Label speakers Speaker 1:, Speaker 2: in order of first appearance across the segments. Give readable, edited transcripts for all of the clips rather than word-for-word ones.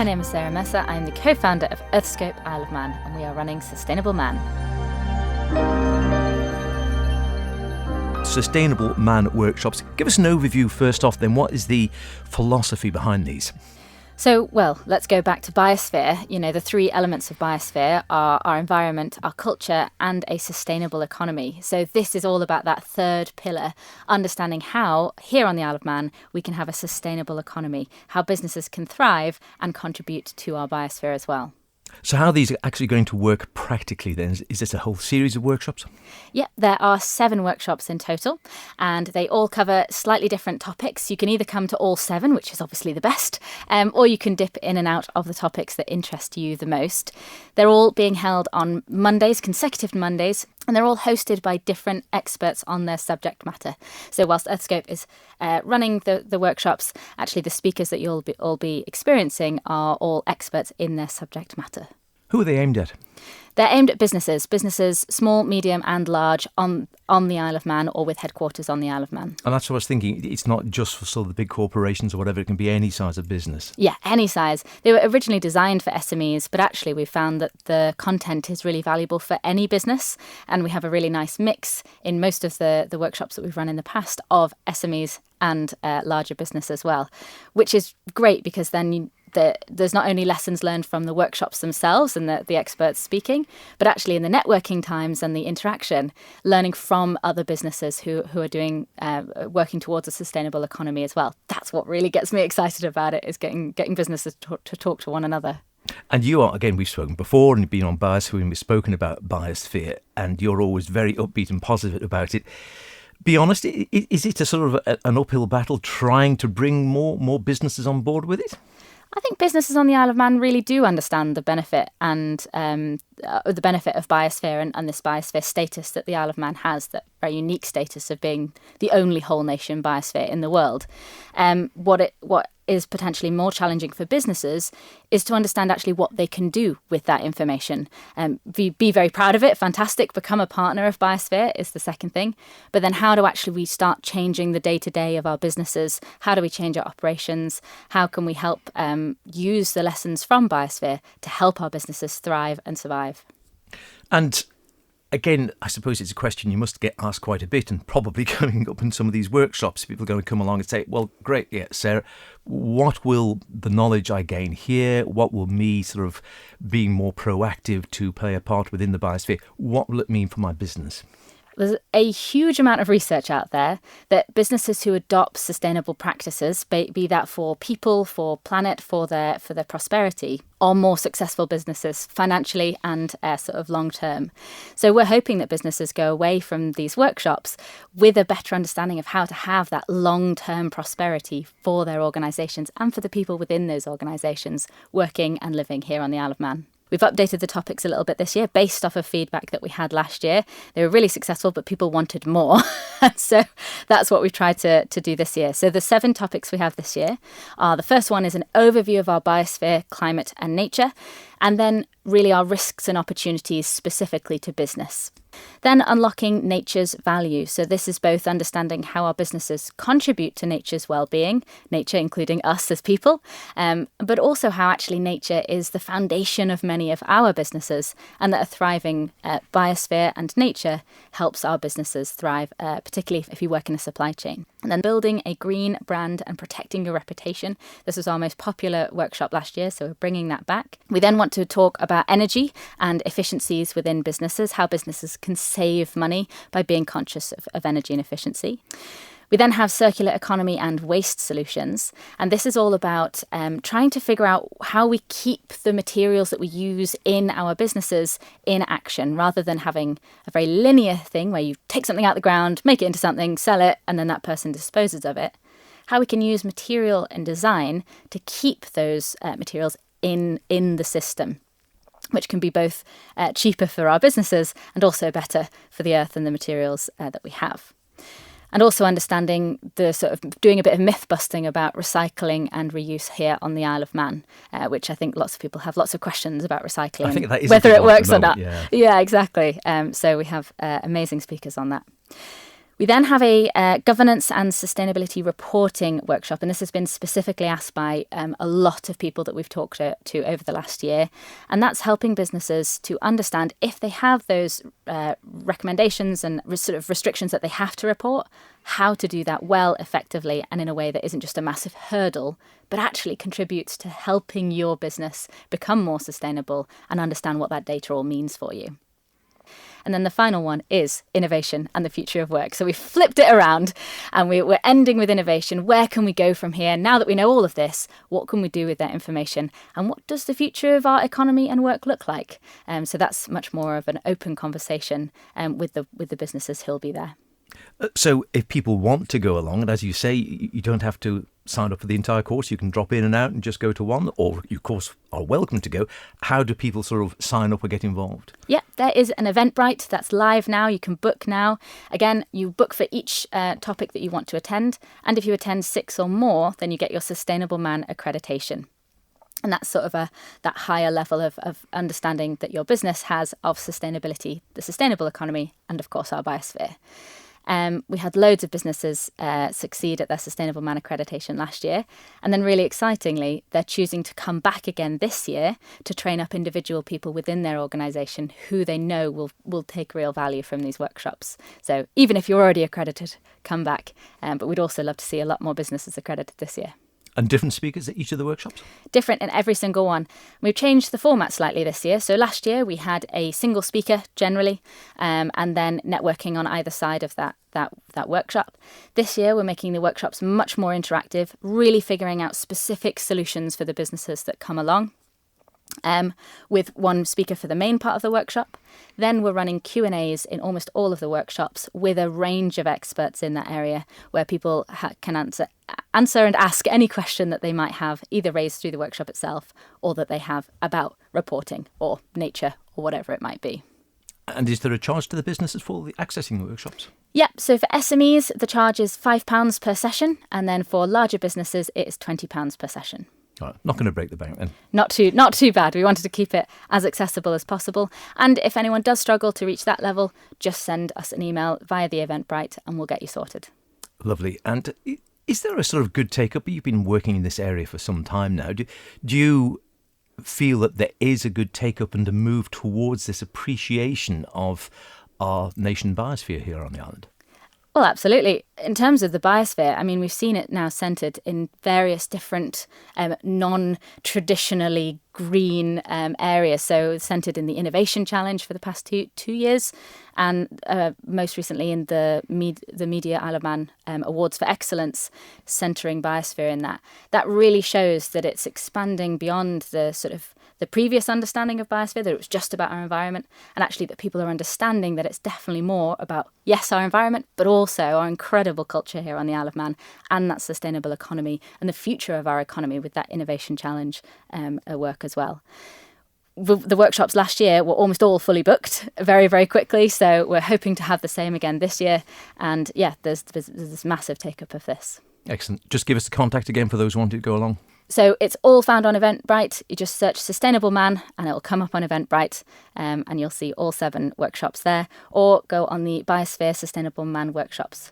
Speaker 1: My name is Sarah Mercer. I'm the co-founder of Earthscope Isle of Man, and we are running Sustainable Mann.
Speaker 2: Sustainable Mann workshops. Give us an overview first off, then what is the philosophy behind these?
Speaker 1: So, let's go back to biosphere. The three elements of biosphere are our environment, our culture, and a sustainable economy. So this is all about that third pillar, understanding how, here on the Isle of Man, we can have a sustainable economy, how businesses can thrive and contribute to our biosphere as well.
Speaker 2: So how are these actually going to work practically then? Is this a whole series of workshops?
Speaker 1: Yeah, there are 7 workshops in total, and they all cover slightly different topics. You can either come to all 7, which is obviously the best, or you can dip in and out of the topics that interest you the most. They're all being held on Mondays, consecutive Mondays, and they're all hosted by different experts on their subject matter. So whilst Earthscope is running the workshops, actually the speakers that you'll all be experiencing are all experts in their subject matter.
Speaker 2: Who are they aimed at?
Speaker 1: They're aimed at businesses small, medium and large on the Isle of Man or with headquarters on the Isle of Man.
Speaker 2: And that's what I was thinking. It's not just for sort of the big corporations or whatever. It can be any size of business.
Speaker 1: Yeah, any size. They were originally designed for SMEs, but actually we found that the content is really valuable for any business. And we have a really nice mix in most of the workshops that we've run in the past of SMEs and larger business as well, which is great because then there's not only lessons learned from the workshops themselves and the experts speaking, but actually in the networking times and the interaction, learning from other businesses who are doing working towards a sustainable economy as well. That's what really gets me excited about it, is getting businesses to talk to one another.
Speaker 2: And you are, again, we've spoken before and been on Biosphere and we've spoken about Biosphere, and you're always very upbeat and positive about it. Be honest, is it a sort of an uphill battle trying to bring more businesses on board with it?
Speaker 1: I think businesses on the Isle of Man really do understand the benefit and the benefit of biosphere and this biosphere status that the Isle of Man has, that very unique status of being the only whole nation biosphere in the world. What is potentially more challenging for businesses is to understand actually what they can do with that information. Be very proud of it, fantastic, become a partner of Biosphere is the second thing. But then how do actually we start changing the day-to-day of our businesses? How do we change our operations? How can we help use the lessons from Biosphere to help our businesses thrive and survive?
Speaker 2: And again, I suppose it's a question you must get asked quite a bit, and probably coming up in some of these workshops, people are going to come along and say, well, great, yeah, Sarah, what will the knowledge I gain here, what will me sort of being more proactive to play a part within the biosphere, what will it mean for my business?
Speaker 1: There's a huge amount of research out there that businesses who adopt sustainable practices, be that for people, for planet, for their prosperity, are more successful businesses financially and sort of long term. So we're hoping that businesses go away from these workshops with a better understanding of how to have that long term prosperity for their organisations and for the people within those organisations working and living here on the Isle of Man. We've updated the topics a little bit this year based off of feedback that we had last year. They were really successful, but people wanted more. So that's what we've tried to do this year. So the 7 topics we have this year are, the first one is an overview of our biosphere, climate and nature, and then really our risks and opportunities specifically to business. Then unlocking nature's value. So this is both understanding how our businesses contribute to nature's well-being, nature including us as people, but also how actually nature is the foundation of many of our businesses, and that a thriving biosphere and nature helps our businesses thrive, particularly if you work in a supply chain. And then building a green brand and protecting your reputation. This was our most popular workshop last year, so we're bringing that back. We then want to talk about energy and efficiencies within businesses, how businesses can save money by being conscious of energy and efficiency. We then have circular economy and waste solutions. And this is all about trying to figure out how we keep the materials that we use in our businesses in action, rather than having a very linear thing where you take something out of the ground, make it into something, sell it, and then that person disposes of it. How we can use material and design to keep those materials in the system, which can be both cheaper for our businesses and also better for the earth and the materials that we have. And also understanding the sort of doing a bit of myth busting about recycling and reuse here on the Isle of Man, which I think lots of people have lots of questions about recycling,
Speaker 2: I think that is
Speaker 1: whether it works or not.
Speaker 2: Yeah,
Speaker 1: exactly. So we have amazing speakers on that. We then have a governance and sustainability reporting workshop, and this has been specifically asked by a lot of people that we've talked to over the last year, and that's helping businesses to understand if they have those recommendations and sort of restrictions that they have to report, how to do that well, effectively, and in a way that isn't just a massive hurdle, but actually contributes to helping your business become more sustainable and understand what that data all means for you. And then the final one is innovation and the future of work. So we flipped it around and we're ending with innovation. Where can we go from here? Now that we know all of this, what can we do with that information? And what does the future of our economy and work look like? So that's much more of an open conversation with the businesses who'll be there.
Speaker 2: So if people want to go along, and as you say, you don't have to sign up for the entire course, you can drop in and out and just go to one, or you of course are welcome to go. How do people sort of sign up or get involved?
Speaker 1: Yeah, there is an Eventbrite that's live now. You can book now. Again, you book for each topic that you want to attend, and if you attend 6 or more, then you get your Sustainable Mann accreditation. And that's sort of that higher level of understanding that your business has of sustainability, the sustainable economy, and of course our biosphere. We had loads of businesses succeed at their Sustainable Mann accreditation last year. And then really excitingly, they're choosing to come back again this year to train up individual people within their organisation who they know will take real value from these workshops. So even if you're already accredited, come back. But we'd also love to see a lot more businesses accredited this year.
Speaker 2: And different speakers at each of the workshops?
Speaker 1: Different in every single one. We've changed the format slightly this year. So last year we had a single speaker generally, and then networking on either side of that workshop. This year we're making the workshops much more interactive, really figuring out specific solutions for the businesses that come along. With one speaker for the main part of the workshop. Then we're running Q&As in almost all of the workshops with a range of experts in that area where people can answer and ask any question that they might have, either raised through the workshop itself or that they have about reporting or nature or whatever it might be.
Speaker 2: And is there a charge to the businesses for accessing the workshops?
Speaker 1: Yeah, so for SMEs, the charge is £5 per session, and then for larger businesses, it is £20 per session.
Speaker 2: Right, not going to break the bank then.
Speaker 1: Not too bad. We wanted to keep it as accessible as possible. And if anyone does struggle to reach that level, just send us an email via the Eventbrite and we'll get you sorted.
Speaker 2: Lovely. And is there a sort of good take-up? You've been working in this area for some time now. Do you feel that there is a good take-up and a move towards this appreciation of our nation biosphere here on the island?
Speaker 1: Well, absolutely. In terms of the biosphere, I mean, we've seen it now centred in various different non-traditionally green areas. So centred in the Innovation Challenge for the past two years, and most recently in the Media Isle of Man Awards for Excellence, centering biosphere in that. That really shows that it's expanding beyond the sort of the previous understanding of biosphere, that it was just about our environment, and actually that people are understanding that it's definitely more about, yes, our environment, but also our incredible culture here on the Isle of Man and that sustainable economy and the future of our economy with that Innovation Challenge work as well. The workshops last year were almost all fully booked very, very quickly, so we're hoping to have the same again this year. And yeah, there's this massive take-up of this.
Speaker 2: Excellent. Just give us the contact again for those who want to go along.
Speaker 1: So it's all found on Eventbrite. You just search Sustainable Mann and it will come up on Eventbrite, and you'll see all 7 workshops there. Or go on the Biosphere Sustainable Mann Workshops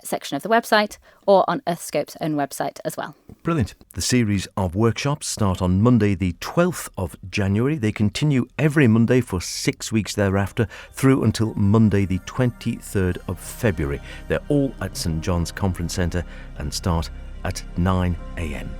Speaker 1: section of the website, or on Earthscope's own website as well.
Speaker 2: Brilliant. The series of workshops start on Monday the 12th of January. They continue every Monday for 6 weeks thereafter through until Monday the 23rd of February. They're all at St John's Conference Centre and start at 9 a.m.